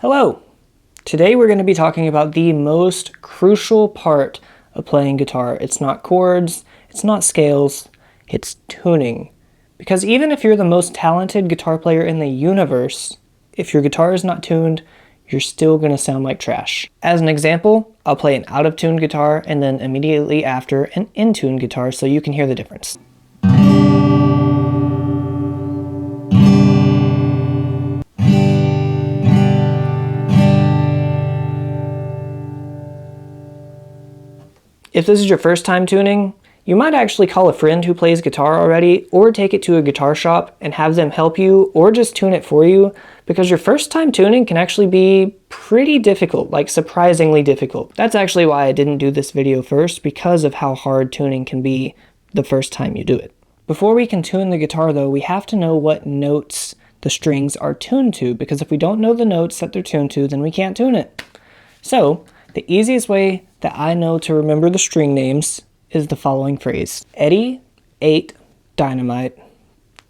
Hello! Today we're going to be talking about the most crucial part of playing guitar. It's not chords, it's not scales, it's tuning. Because even if you're the most talented guitar player in the universe, if your guitar is not tuned, you're still going to sound like trash. As an example, I'll play an out-of-tune guitar and then immediately after an in-tune guitar so you can hear the difference. If this is your first time tuning, you might actually call a friend who plays guitar already, or take it to a guitar shop and have them help you, or just tune it for you, because your first time tuning can actually be pretty difficult, like surprisingly difficult. That's actually why I didn't do this video first, because of how hard tuning can be the first time you do it. Before we can tune the guitar though, we have to know what notes the strings are tuned to, because if we don't know the notes that they're tuned to, then we can't tune it. So, the easiest way that I know to remember the string names is the following phrase. Eddie ate dynamite.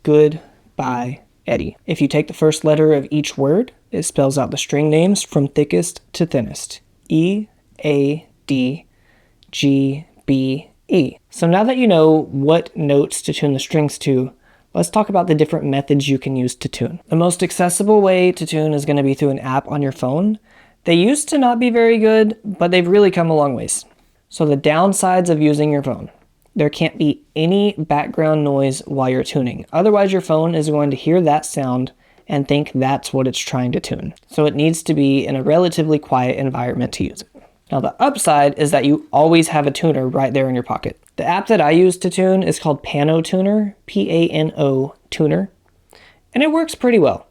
Goodbye, Eddie. If you take the first letter of each word, it spells out the string names from thickest to thinnest. E, A, D, G, B, E. So now that you know what notes to tune the strings to, let's talk about the different methods you can use to tune. The most accessible way to tune is going to be through an app on your phone. They used to not be very good, but they've really come a long ways. So the downsides of using your phone. There can't be any background noise while you're tuning. Otherwise your phone is going to hear that sound and think that's what it's trying to tune. So it needs to be in a relatively quiet environment to use it. Now the upside is that you always have a tuner right there in your pocket. The app that I use to tune is called Pano Tuner, P-A-N-O Tuner, and it works pretty well.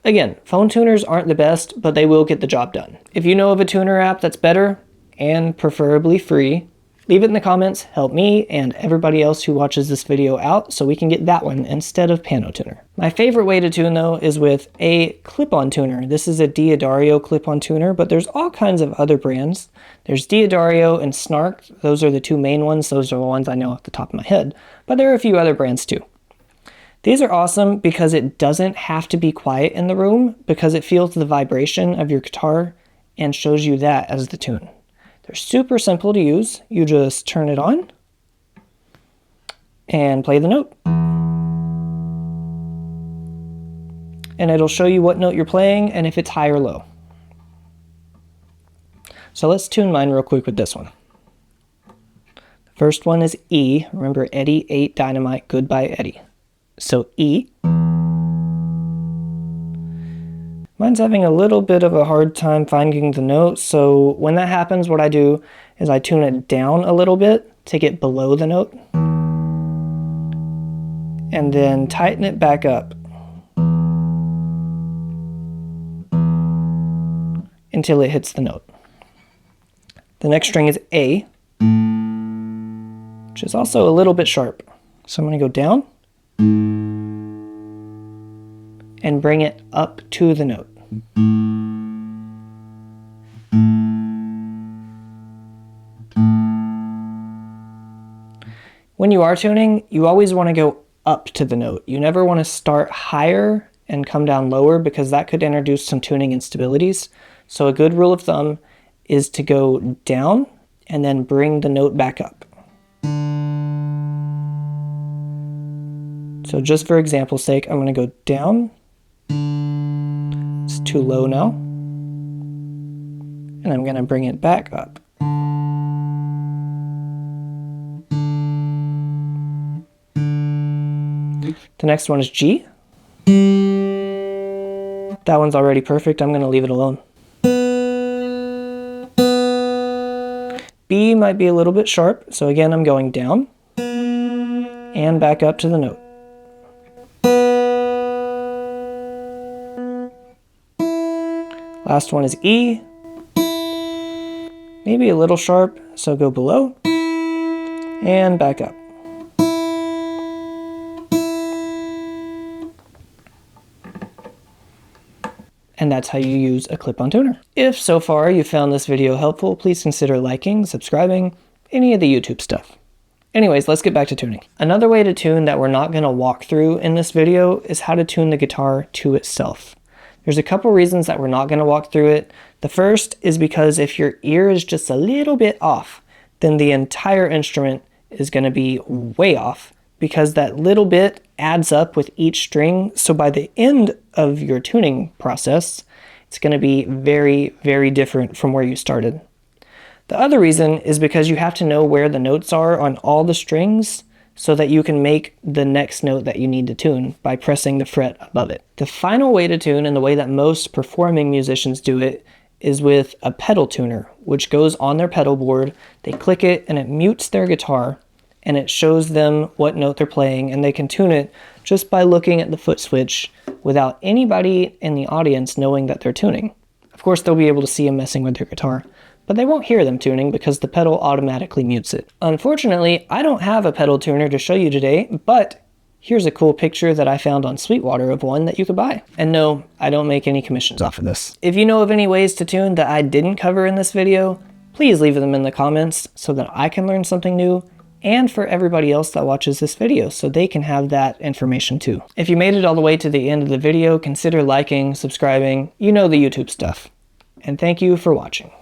Again, phone tuners aren't the best, but they will get the job done. If you know of a tuner app that's better, and preferably free, leave it in the comments, help me and everybody else who watches this video out so we can get that one instead of Pano Tuner. My favorite way to tune though is with a clip-on tuner. This is a D'Addario clip-on tuner, but there's all kinds of other brands. There's D'Addario and Snark. Those are the two main ones. Those are the ones I know off the top of my head, but there are a few other brands too. These are awesome because it doesn't have to be quiet in the room, because it feels the vibration of your guitar and shows you that as the tune. They're super simple to use. You just turn it on and play the note. And it'll show you what note you're playing and if it's high or low. So let's tune mine real quick with this one. The first one is E. Remember, Eddie ate dynamite. Goodbye, Eddie. So E. Mine's having a little bit of a hard time finding the note, so when that happens, what I do is I tune it down a little bit to get below the note, and then tighten it back up until it hits the note. The next string is A, which is also a little bit sharp. So I'm going to go down and bring it up to the note. When you are tuning, you always want to go up to the note. You never want to start higher and come down lower, because that could introduce some tuning instabilities. So a good rule of thumb is to go down and then bring the note back up. So just for example's sake, I'm going to go down. It's too low now. And I'm going to bring it back up. The next one is G. That one's already perfect. I'm going to leave it alone. B might be a little bit sharp. So again, I'm going down and back up to the note. Last one is E. Maybe a little sharp, so go below and back up. And that's how you use a clip-on tuner. If so far you found this video helpful, please consider liking, subscribing, any of the YouTube stuff. Anyways, let's get back to tuning. Another way to tune that we're not going to walk through in this video is how to tune the guitar to itself. There's a couple reasons that we're not going to walk through it. The first is because if your ear is just a little bit off, then the entire instrument is going to be way off, because that little bit adds up with each string. So by the end of your tuning process, it's going to be very, very different from where you started. The other reason is because you have to know where the notes are on all the strings so that you can make the next note that you need to tune by pressing the fret above it. The final way to tune, and the way that most performing musicians do it, is with a pedal tuner, which goes on their pedal board. They click it and it mutes their guitar, and it shows them what note they're playing, and they can tune it just by looking at the foot switch without anybody in the audience knowing that they're tuning. Of course, they'll be able to see them messing with their guitar, but they won't hear them tuning because the pedal automatically mutes it. Unfortunately, I don't have a pedal tuner to show you today, but here's a cool picture that I found on Sweetwater of one that you could buy. And no, I don't make any commissions off of this. If you know of any ways to tune that I didn't cover in this video, please leave them in the comments so that I can learn something new, and for everybody else that watches this video so they can have that information too. If you made it all the way to the end of the video, consider liking, subscribing, you know the YouTube stuff. And thank you for watching.